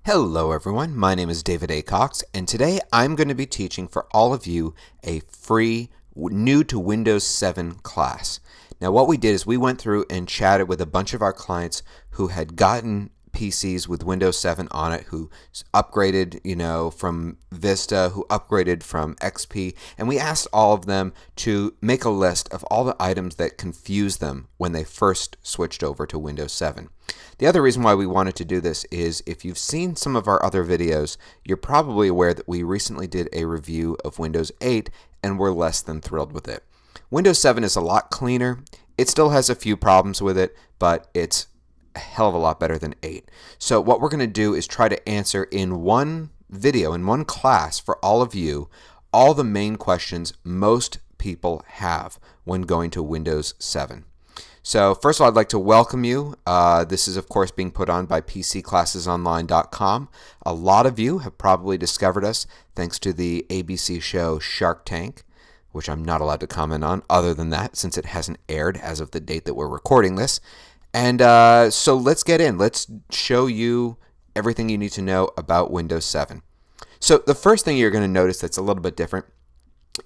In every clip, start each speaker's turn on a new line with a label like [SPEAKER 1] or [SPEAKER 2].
[SPEAKER 1] Hello everyone, my name is David A. Cox, and today I'm going to be teaching for all of you a free new to Windows 7 class. Now what we did is we went through and chatted with a bunch of our clients who had gotten PCs with Windows 7 on it, who upgraded, from Vista, who upgraded from XP, and we asked all of them to make a list of all the items that confused them when they first switched over to Windows 7. The other reason why we wanted to do this is if you've seen some of our other videos, you're probably aware that we recently did a review of Windows 8 and we're less than thrilled with it. Windows 7 is a lot cleaner. It still has a few problems with it, but it's a hell of a lot better than 8. So what we're going to do is try to answer in one video, in one class for all of you, all the main questions most people have when going to Windows 7. So first of all, I'd like to welcome you. This is of course being put on by PCClassesOnline.com. A lot of you have probably discovered us thanks to the ABC show Shark Tank, which I'm not allowed to comment on other than that since it hasn't aired as of the date that we're recording this. And so let's get in. Let's show you everything you need to know about Windows 7. So the first thing you're going to notice that's a little bit different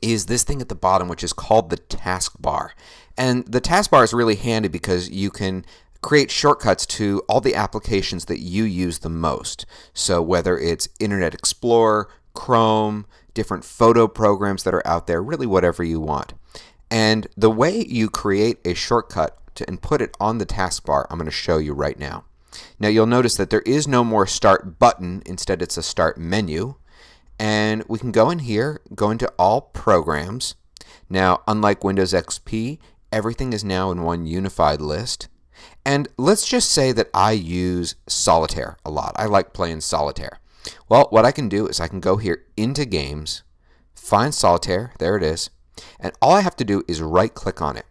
[SPEAKER 1] is this thing at the bottom, which is called the taskbar. And the taskbar is really handy because you can create shortcuts to all the applications that you use the most. So whether it's Internet Explorer, Chrome, different photo programs that are out there, really whatever you want. And the way you create a shortcut and put it on the taskbar, I'm going to show you right now. Now you'll notice that there is no more start button, instead it's a start menu. And we can go in here, go into all programs. Now unlike Windows XP, everything is now in one unified list. And let's just say that I use Solitaire a lot. I like playing Solitaire. Well, what I can do is I can go here into Games, find Solitaire, there it is, and all I have to do is right click on it.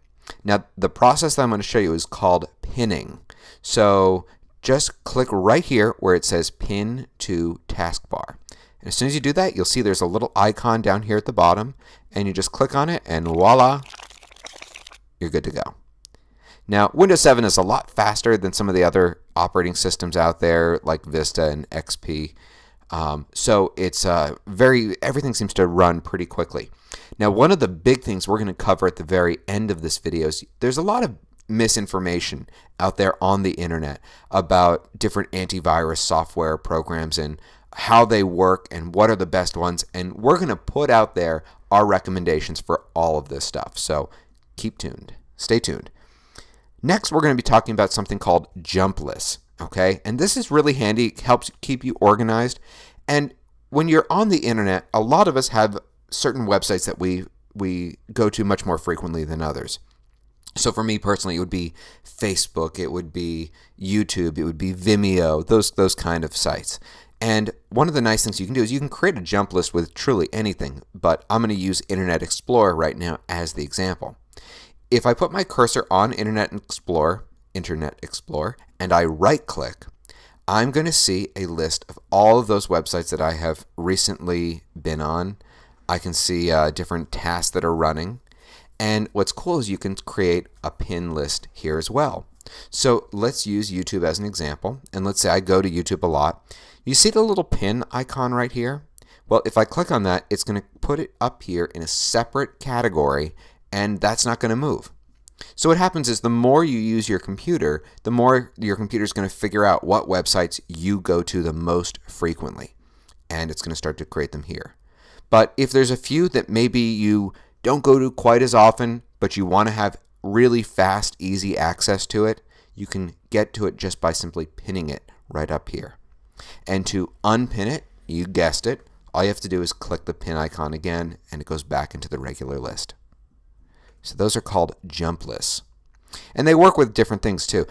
[SPEAKER 1] Now the process that I'm going to show you is called pinning. So just click right here where it says Pin to Taskbar. And as soon as you do that, you'll see there's a little icon down here at the bottom, and you just click on it and voila, you're good to go. Now Windows 7 is a lot faster than some of the other operating systems out there like Vista and XP. So it's everything seems to run pretty quickly. Now one of the big things we're going to cover at the very end of this video is there's a lot of misinformation out there on the internet about different antivirus software programs and how they work and what are the best ones, and we're going to put out there our recommendations for all of this stuff. So keep tuned. Stay tuned. Next, we're going to be talking about something called jump lists. Okay, and this is really handy. It helps keep you organized. And when you're on the internet, a lot of us have certain websites that we go to much more frequently than others. So for me personally, it would be Facebook, it would be YouTube, it would be Vimeo, those kind of sites. And one of the nice things you can do is you can create a jump list with truly anything, but I'm going to use Internet Explorer right now as the example. If I put my cursor on Internet Explorer, and I right click, I'm going to see a list of all of those websites that I have recently been on. I can see different tasks that are running. And what's cool is you can create a pin list here as well. So let's use YouTube as an example. And let's say I go to YouTube a lot. You see the little pin icon right here? Well, if I click on that, it's going to put it up here in a separate category, and that's not going to move. So what happens is the more you use your computer, the more your computer is going to figure out what websites you go to the most frequently, and it's going to start to create them here. But if there's a few that maybe you don't go to quite as often, but you want to have really fast, easy access to it, you can get to it just by simply pinning it right up here. And to unpin it, you guessed it, all you have to do is click the pin icon again, and it goes back into the regular list. So those are called jump lists. And they work with different things too.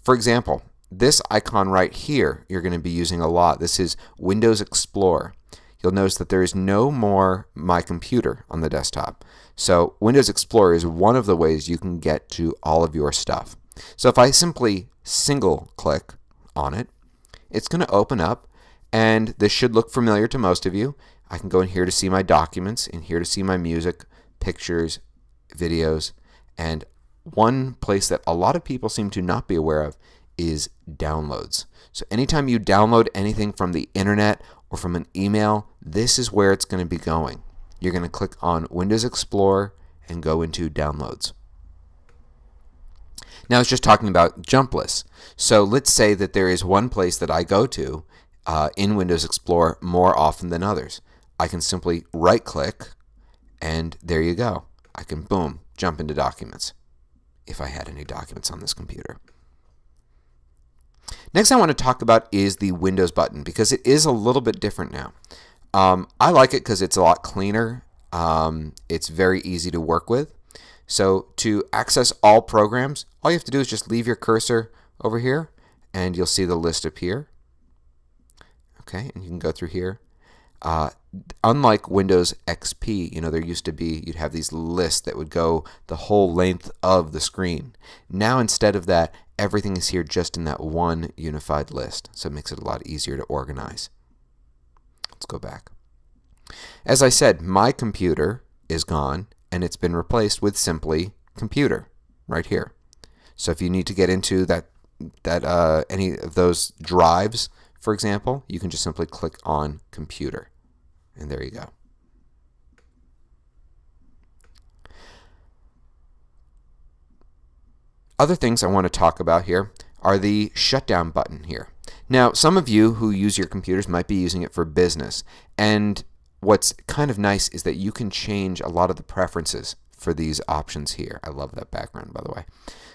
[SPEAKER 1] For example, this icon right here you're going to be using a lot. This is Windows Explorer. You'll notice that there is no more My Computer on the desktop. So Windows Explorer is one of the ways you can get to all of your stuff. So if I simply single click on it, it's going to open up, and this should look familiar to most of you. I can go in here to see my documents, in here to see my music, pictures, videos, and one place that a lot of people seem to not be aware of is downloads. So anytime you download anything from the internet or from an email, this is where it's going to be going. You're going to click on Windows Explorer and go into Downloads. Now it's just talking about jump lists. So let's say that there is one place that I go to in Windows Explorer more often than others. I can simply right click and there you go. I can, boom, jump into documents if I had any documents on this computer. Next I want to talk about is the Windows button, because it is a little bit different now. I like it because it's a lot cleaner. It's very easy to work with. So to access all programs, all you have to do is just leave your cursor over here and you'll see the list appear. Okay, and you can go through here. Unlike Windows XP, there used to be, you'd have these lists that would go the whole length of the screen. Now instead of that, everything is here just in that one unified list. So it makes it a lot easier to organize. Let's go back. As I said, my computer is gone and it's been replaced with simply computer right here. So if you need to get into any of those drives, for example, you can just simply click on computer. And there you go. Other things I want to talk about here are the shutdown button here. Now, some of you who use your computers might be using it for business. And what's kind of nice is that you can change a lot of the preferences for these options here. I love that background, by the way.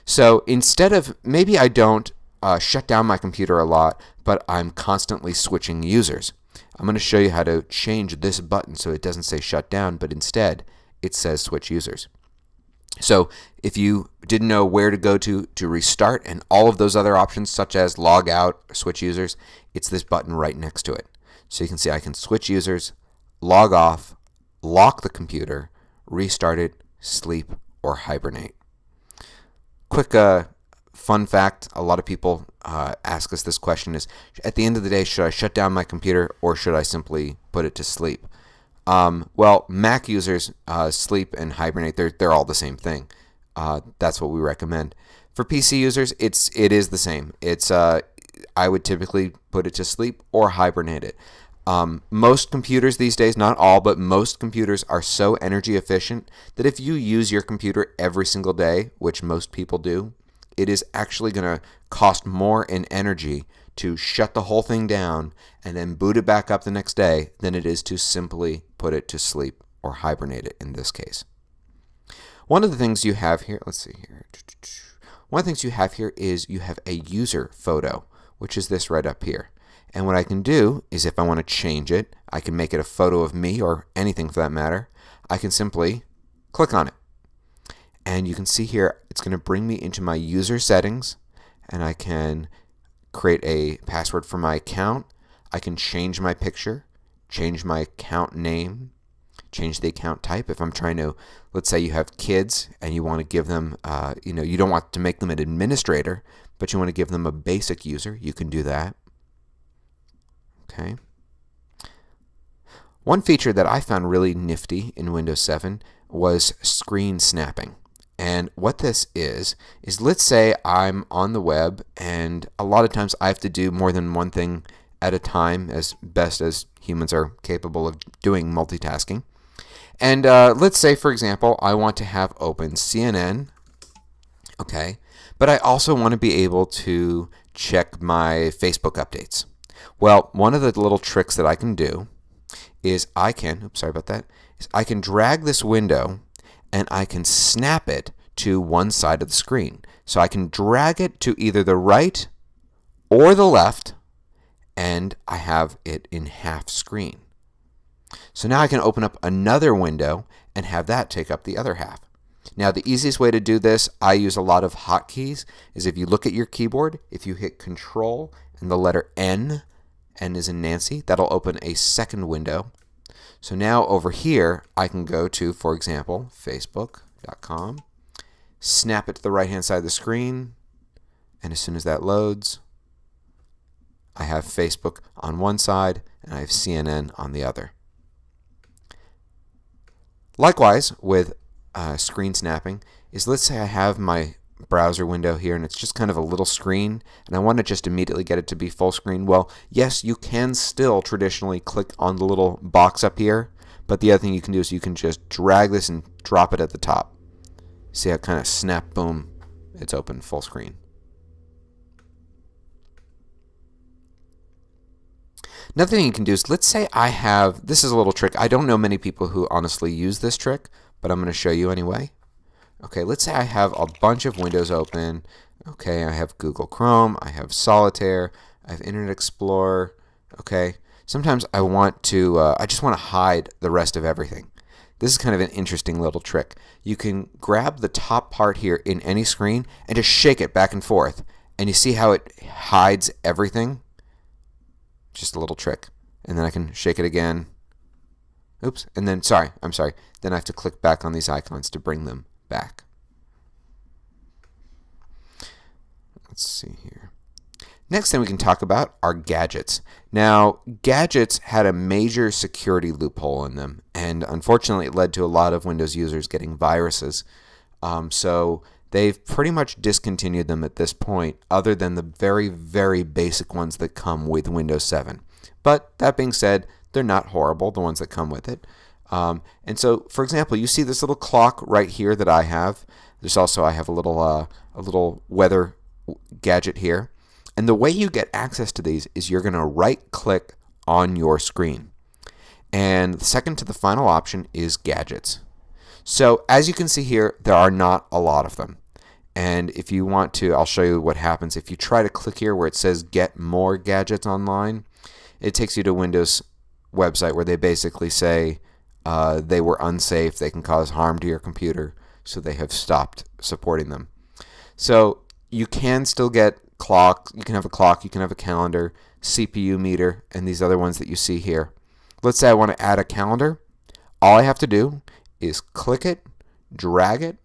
[SPEAKER 1] So instead of, maybe I don't shut down my computer a lot, but I'm constantly switching users. I'm going to show you how to change this button so it doesn't say shut down, but instead it says switch users. So if you didn't know where to go to restart and all of those other options such as log out, switch users, it's this button right next to it. So you can see I can switch users, log off, lock the computer, restart it, sleep, or hibernate. Quick fun fact, a lot of people ask us this question is, at the end of the day, should I shut down my computer or should I simply put it to sleep? Well, Mac users sleep and hibernate, they're all the same thing. That's what we recommend. For PC users, it is the same. I would typically put it to sleep or hibernate it. Most computers these days, not all, but most computers are so energy efficient that if you use your computer every single day, which most people do, it is actually going to cost more in energy to shut the whole thing down and then boot it back up the next day than it is to simply put it to sleep or hibernate it in this case. One of the things you have here, let's see here. One of the things you have here is you have a user photo, which is this right up here. And what I can do is if I want to change it, I can make it a photo of me or anything for that matter. I can simply click on it. And you can see here, it's going to bring me into my user settings, and I can create a password for my account. I can change my picture, change my account name, change the account type. If I'm trying to, let's say you have kids and you want to give them, you don't want to make them an administrator, but you want to give them a basic user, you can do that. Okay. One feature that I found really nifty in Windows 7 was screen snapping. And what this is let's say I'm on the web and a lot of times I have to do more than one thing at a time, as best as humans are capable of doing multitasking. And let's say, for example, I want to have open CNN, okay, but I also want to be able to check my Facebook updates. Well, one of the little tricks that I can do is I can drag this window and I can snap it to one side of the screen. So I can drag it to either the right or the left, and I have it in half screen. So now I can open up another window and have that take up the other half. Now the easiest way to do this, I use a lot of hotkeys, is if you look at your keyboard, if you hit Control and the letter N, N is in Nancy, that'll open a second window. So now over here, I can go to, for example, facebook.com, snap it to the right-hand side of the screen, and as soon as that loads, I have Facebook on one side and I have CNN on the other. Likewise, with screen snapping, is let's say I have my browser window here, and it's just kind of a little screen, and I want to just immediately get it to be full screen. Well, yes, you can still traditionally click on the little box up here, but the other thing you can do is you can just drag this and drop it at the top. See how it kind of snap, boom, it's open full screen. Another thing you can do is, let's say I have, this is a little trick. I don't know many people who honestly use this trick, but I'm going to show you anyway. Okay, let's say I have a bunch of windows open. Okay, I have Google Chrome, I have Solitaire, I have Internet Explorer. Okay, sometimes I want to, I just want to hide the rest of everything. This is kind of an interesting little trick. You can grab the top part here in any screen and just shake it back and forth, and you see how it hides everything? Just a little trick. And then I can shake it again. Oops, and then, I'm sorry. Then I have to click back on these icons to bring them back. Let's see here. Next thing we can talk about are gadgets. Now, gadgets had a major security loophole in them, and unfortunately it led to a lot of Windows users getting viruses. So they've pretty much discontinued them at this point, other than the very, very basic ones that come with Windows 7. But that being said, they're not horrible, the ones that come with it. And so, for example, you see this little clock right here that I have. There's also, I have a little weather gadget here. And the way you get access to these is you're going to right-click on your screen. And second to the final option is gadgets. So as you can see here, there are not a lot of them. And if you want to, I'll show you what happens. If you try to click here where it says Get More Gadgets Online, it takes you to a Windows website where they basically say they were unsafe, they can cause harm to your computer, so they have stopped supporting them. So you can still get clock, you can have a calendar, CPU meter, and these other ones that you see here. Let's say I want to add a calendar. All I have to do is click it, drag it,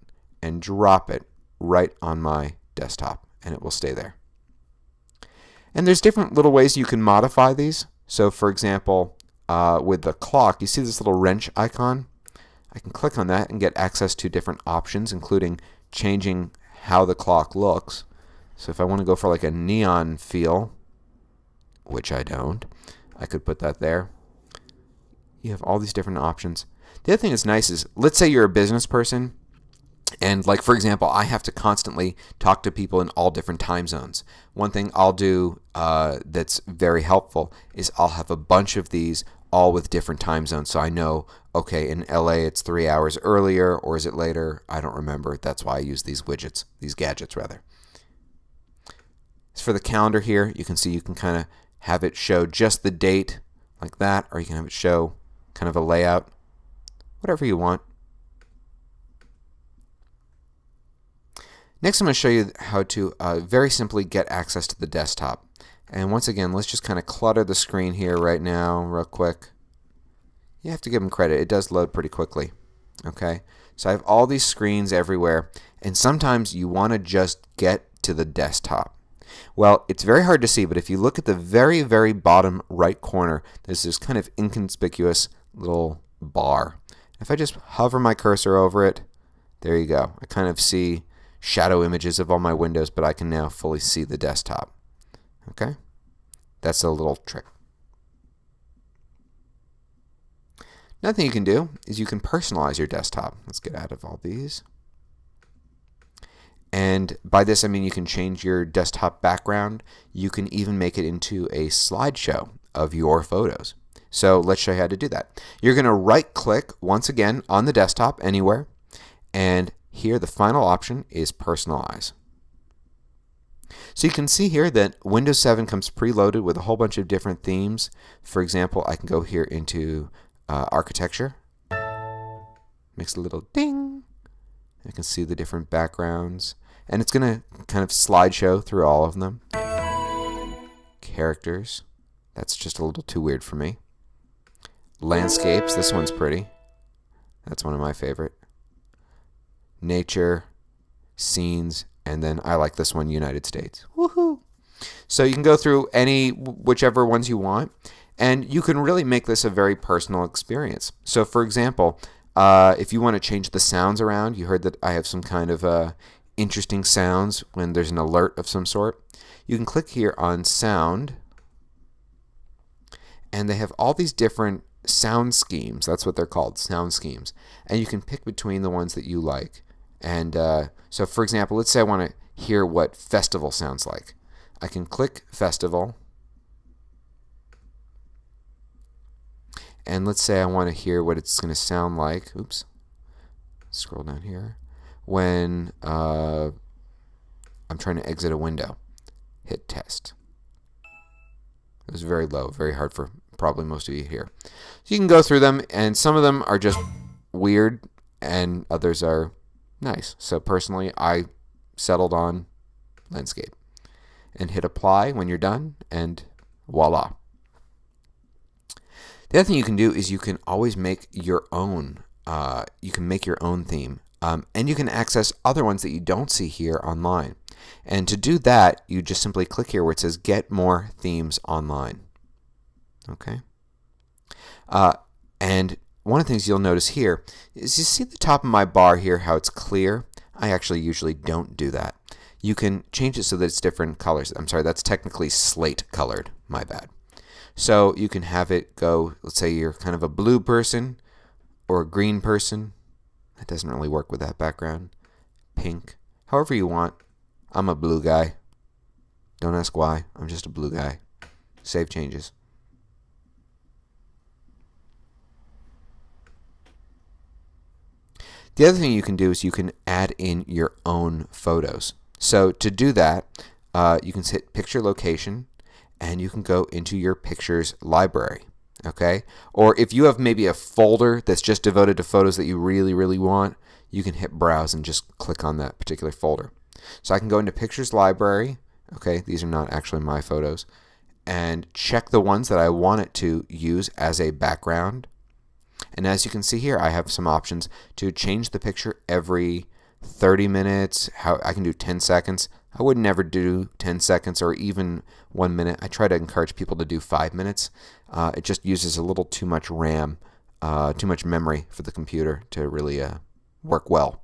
[SPEAKER 1] and drop it right on my desktop, and it will stay there. And there's different little ways you can modify these. So for example, with the clock, you see this little wrench icon? I can click on that and get access to different options, including changing how the clock looks. So if I want to go for like a neon feel, which I don't, I could put that there. You have all these different options. The other thing that's nice is, let's say you're a business person, and like for example, I have to constantly talk to people in all different time zones. One thing I'll do that's very helpful is I'll have a bunch of these all with different time zones, so I know, okay, in LA it's 3 hours earlier, or is it later? I don't remember. That's why I use these widgets, these gadgets rather. As for the calendar here, you can see you can kind of have it show just the date like that, or you can have it show kind of a layout, whatever you want. Next, I'm going to show you how to very simply get access to the desktop. And once again, let's just kind of clutter the screen here right now real quick. You have to give them credit. It does load pretty quickly. Okay, so I have all these screens everywhere, and sometimes you want to just get to the desktop. Well, it's very hard to see, but if you look at the very, very bottom right corner, there's this kind of inconspicuous little bar. If I just hover my cursor over it, there you go. I kind of see shadow images of all my windows, but I can now fully see the desktop. Okay? That's a little trick. Another thing you can do is you can personalize your desktop. Let's get out of all these. And by this I mean you can change your desktop background. You can even make it into a slideshow of your photos. So let's show you how to do that. You're going to right click once again on the desktop anywhere, and here the final option is personalize. So you can see here that Windows 7 comes preloaded with a whole bunch of different themes. For example, I can go here into architecture. Makes a little ding. I can see the different backgrounds, and it's going to kind of slideshow through all of them. Characters, that's just a little too weird for me. Landscapes, this one's pretty. That's one of my favorite. Nature, scenes, and then I like this one, United States. Woohoo! So you can go through whichever ones you want, and you can really make this a very personal experience. So for example, if you want to change the sounds around, you heard that I have some kind of interesting sounds when there's an alert of some sort, you can click here on sound, and they have all these different sound schemes. That's what they're called, sound schemes. And you can pick between the ones that you like. And so for example, let's say I want to hear what festival sounds like. I can click festival, and let's say I want to hear what it's going to sound like. Oops. Scroll down here. When I'm trying to exit a window. Hit test. It was very low, very hard for probably most of you here. So you can go through them, and some of them are just weird, and others are nice. So personally, I settled on landscape. And hit apply when you're done, and voila. The other thing you can do is you can always make your own. You can make your own theme, and you can access other ones that you don't see here online. And to do that, you just simply click here where it says Get More Themes Online. Okay. And one of the things you'll notice here is you see the top of my bar here, how it's clear. I actually usually don't do that. You can change it so that it's different colors. I'm sorry, that's technically slate colored. My bad. So you can have it go, let's say you're kind of a blue person or a green person. That doesn't really work with that background. Pink. However you want. I'm a blue guy. Don't ask why. I'm just a blue guy. Save changes. The other thing you can do is you can add in your own photos. So to do that, you can hit picture location, and you can go into your pictures library. Okay? Or if you have maybe a folder that's just devoted to photos that you really, really want, you can hit browse and just click on that particular folder. So I can go into pictures library. Okay, these are not actually my photos. And check the ones that I want it to use as a background. And as you can see here, I have some options to change the picture every 30 minutes. How I can do 10 seconds. I would never do 10 seconds or even 1 minute. I try to encourage people to do 5 minutes. It just uses a little too much RAM, too much memory for the computer to really work well.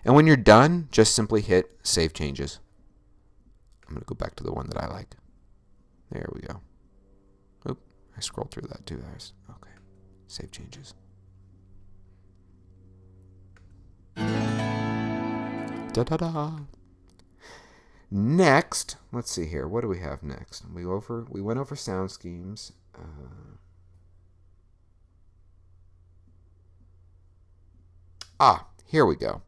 [SPEAKER 1] And when you're done, just simply hit Save Changes. I'm going to go back to the one that I like. There we go. Oop, I scrolled through that too. Okay. Save Changes. Da-da-da. Next, let's see here. What do we have next? We went over sound schemes. Here we go.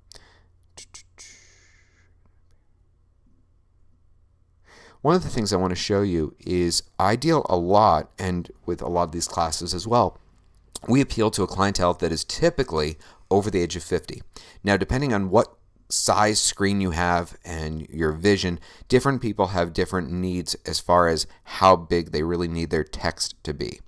[SPEAKER 1] One of the things I want to show you is I deal a lot, and with a lot of these classes as well, we appeal to a clientele that is typically over the age of 50. Now, depending on what size screen you have and your vision, different people have different needs as far as how big they really need their text to be.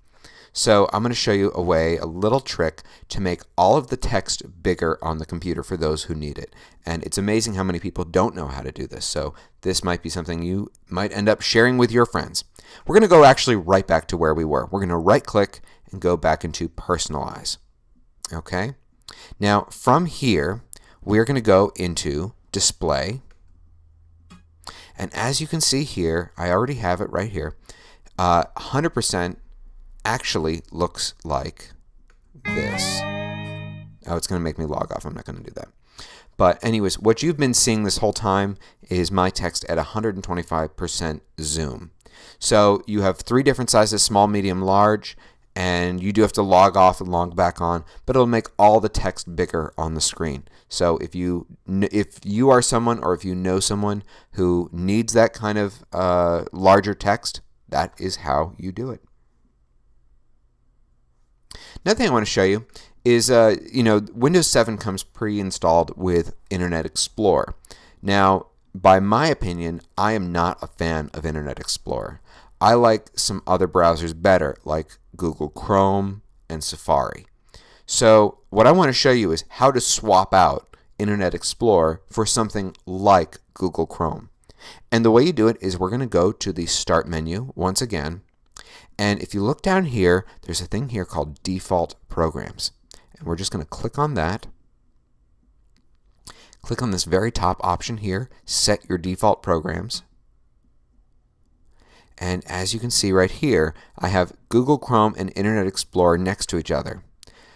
[SPEAKER 1] So I'm going to show you a little trick to make all of the text bigger on the computer for those who need it. And it's amazing how many people don't know how to do this. So this might be something you might end up sharing with your friends. We're going to go actually right back to where we were. We're going to right click and go back into personalize. Okay. Now from here, we're going to go into display. And as you can see here, I already have it right here. 100% actually looks like this. Oh, it's going to make me log off. I'm not going to do that. But anyways, what you've been seeing this whole time is my text at 125% zoom. So you have 3 different sizes, small, medium, large, and you do have to log off and log back on, but it'll make all the text bigger on the screen. So if you are someone, or if you know someone who needs that kind of larger text, that is how you do it. Another thing I want to show you is, Windows 7 comes pre-installed with Internet Explorer. Now, by my opinion, I am not a fan of Internet Explorer. I like some other browsers better, like Google Chrome and Safari. So what I want to show you is how to swap out Internet Explorer for something like Google Chrome. And the way you do it is we're going to go to the Start menu once again. And if you look down here, there's a thing here called Default Programs. And we're just going to click on that. Click on this very top option here, Set Your Default Programs. And as you can see right here, I have Google Chrome and Internet Explorer next to each other.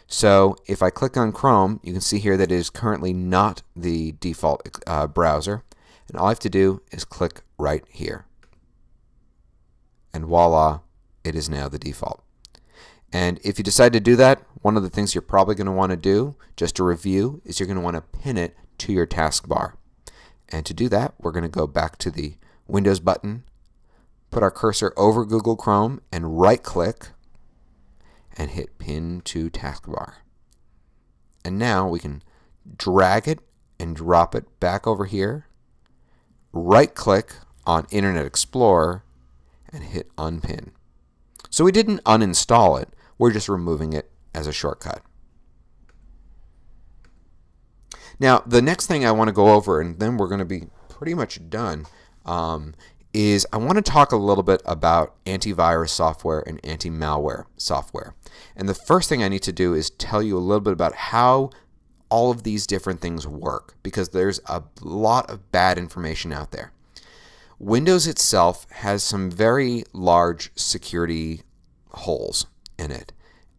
[SPEAKER 1] So if I click on Chrome, you can see here that it is currently not the default browser. And all I have to do is click right here. And voila, it is now the default. And if you decide to do that, one of the things you're probably going to want to do, just to review, is you're going to want to pin it to your taskbar. And to do that, we're going to go back to the Windows button, put our cursor over Google Chrome, and right-click and hit Pin to Taskbar. And now we can drag it and drop it back over here, right-click on Internet Explorer, and hit Unpin. So we didn't uninstall it, we're just removing it as a shortcut. Now, the next thing I want to go over, and then we're going to be pretty much done, is I want to talk a little bit about antivirus software and anti-malware software. And the first thing I need to do is tell you a little bit about how all of these different things work, because there's a lot of bad information out there. Windows itself has some very large security holes in it,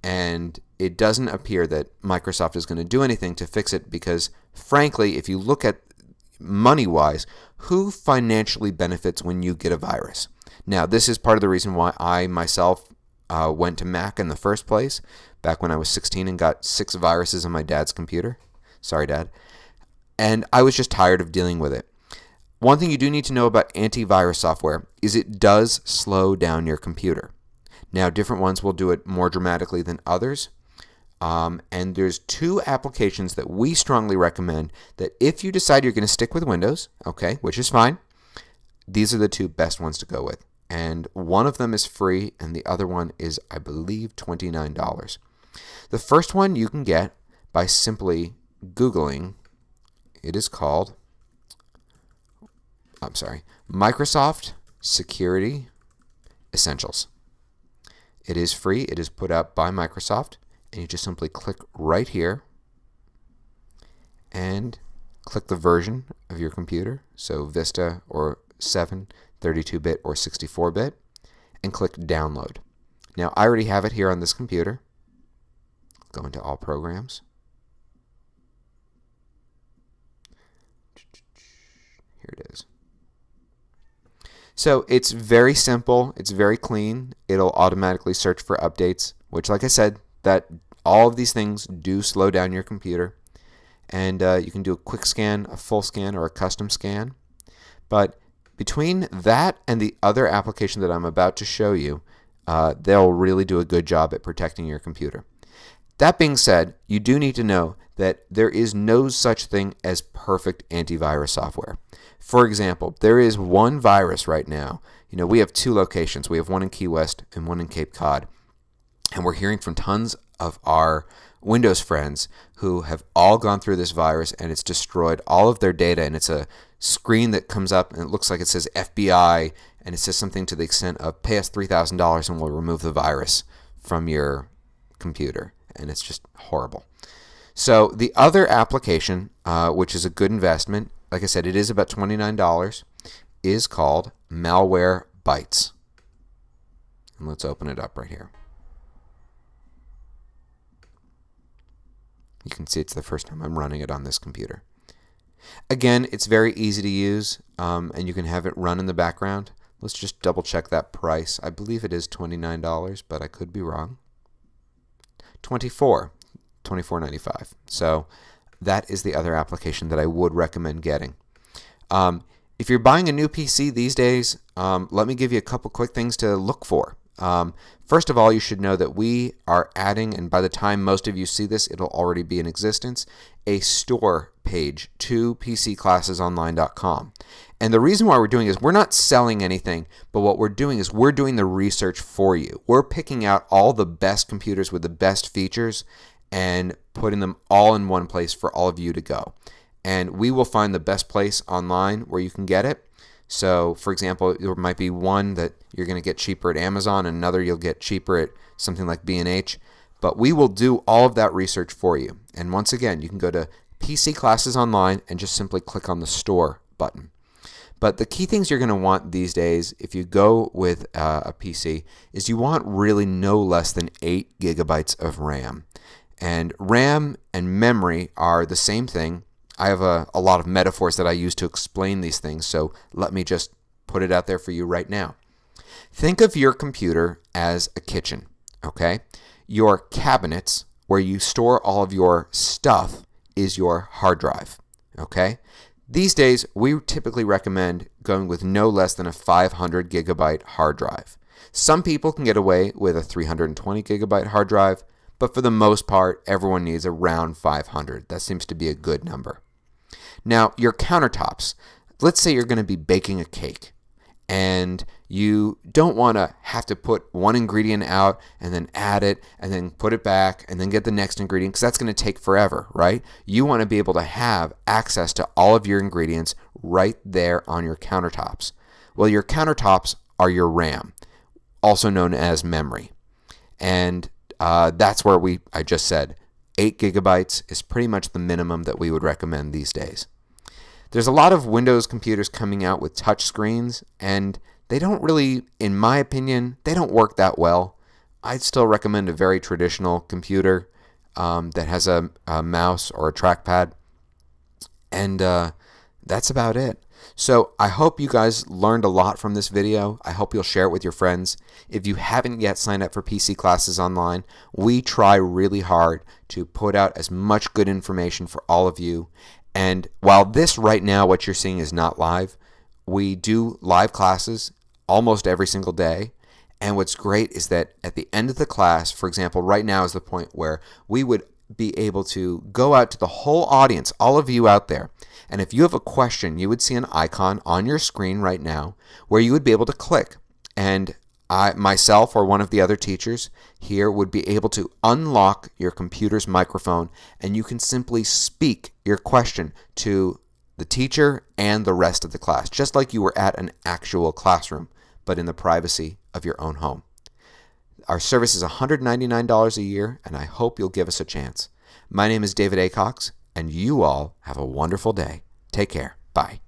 [SPEAKER 1] and it doesn't appear that Microsoft is going to do anything to fix it because, frankly, if you look at money-wise, who financially benefits when you get a virus? Now, this is part of the reason why I myself went to Mac in the first place, back when I was 16 and got 6 viruses on my dad's computer. Sorry, Dad. And I was just tired of dealing with it. One thing you do need to know about antivirus software is it does slow down your computer. Now, different ones will do it more dramatically than others. And there's 2 applications that we strongly recommend that if you decide you're going to stick with Windows, okay, which is fine, these are the 2 best ones to go with. And one of them is free, and the other one is, I believe, $29. The first one you can get by simply Googling. It is called, Microsoft Security Essentials. It is free. It is put out by Microsoft. And you just simply click right here and click the version of your computer, so Vista or 7, 32-bit or 64-bit, and click download. Now, I already have it here on this computer. Go into all programs. Here it is. So it's very simple. It's very clean. It'll automatically search for updates, which, like I said, that all of these things do slow down your computer. And you can do a quick scan, a full scan, or a custom scan. But between that and the other application that I'm about to show you, they'll really do a good job at protecting your computer. That being said, you do need to know that there is no such thing as perfect antivirus software. For example, there is one virus right now. You know, we have 2 locations. We have one in Key West and one in Cape Cod. And we're hearing from tons of our Windows friends who have all gone through this virus, and it's destroyed all of their data. And it's a screen that comes up and it looks like it says FBI, and it says something to the extent of pay us $3,000 and we'll remove the virus from your computer. And it's just horrible. So the other application, which is a good investment, like I said, it is about $29, is called Malware Bytes. And let's open it up right here. You can see it's the first time I'm running it on this computer. Again, it's very easy to use, and you can have it run in the background. Let's just double check that price. I believe it is $29, but I could be wrong. $24.95. So that is the other application that I would recommend getting. If you're buying a new PC these days, let me give you a couple quick things to look for. First of all, you should know that we are adding, and by the time most of you see this, it'll already be in existence, a store page to PCClassesOnline.com. And the reason why we're doing is we're not selling anything, but what we're doing is we're doing the research for you. We're picking out all the best computers with the best features and putting them all in one place for all of you to go. And we will find the best place online where you can get it. So, for example, there might be one that you're going to get cheaper at Amazon, and another you'll get cheaper at something like B&H. But we will do all of that research for you. And once again, you can go to PC Classes Online and just simply click on the Store button. But the key things you're going to want these days if you go with a PC is you want really no less than 8 gigabytes of RAM. And RAM and memory are the same thing. I have a lot of metaphors that I use to explain these things, so let me just put it out there for you right now. Think of your computer as a kitchen, okay? Your cabinets, where you store all of your stuff, is your hard drive, okay? These days, we typically recommend going with no less than a 500 gigabyte hard drive. Some people can get away with a 320 gigabyte hard drive, but for the most part, everyone needs around 500. That seems to be a good number. Now, your countertops. Let's say you're going to be baking a cake, and you don't want to have to put one ingredient out and then add it and then put it back and then get the next ingredient, because that's going to take forever, right? You want to be able to have access to all of your ingredients right there on your countertops. Well, your countertops are your RAM, also known as memory. And that's where I just said 8 gigabytes is pretty much the minimum that we would recommend these days. There's a lot of Windows computers coming out with touch screens, and they don't really, in my opinion, they don't work that well. I'd still recommend a very traditional computer that has a mouse or a trackpad, and that's about it. So I hope you guys learned a lot from this video. I hope you'll share it with your friends. If you haven't yet signed up for PC Classes Online, we try really hard to put out as much good information for all of you. And while this right now, what you're seeing is not live, we do live classes almost every single day. And what's great is that at the end of the class, for example, right now is the point where we would be able to go out to the whole audience, all of you out there. And if you have a question, you would see an icon on your screen right now where you would be able to click. And myself or one of the other teachers here would be able to unlock your computer's microphone, and you can simply speak your question to the teacher and the rest of the class, just like you were at an actual classroom, but in the privacy of your own home. Our service is $199 a year, and I hope you'll give us a chance. My name is David A. Cox, and you all have a wonderful day. Take care. Bye.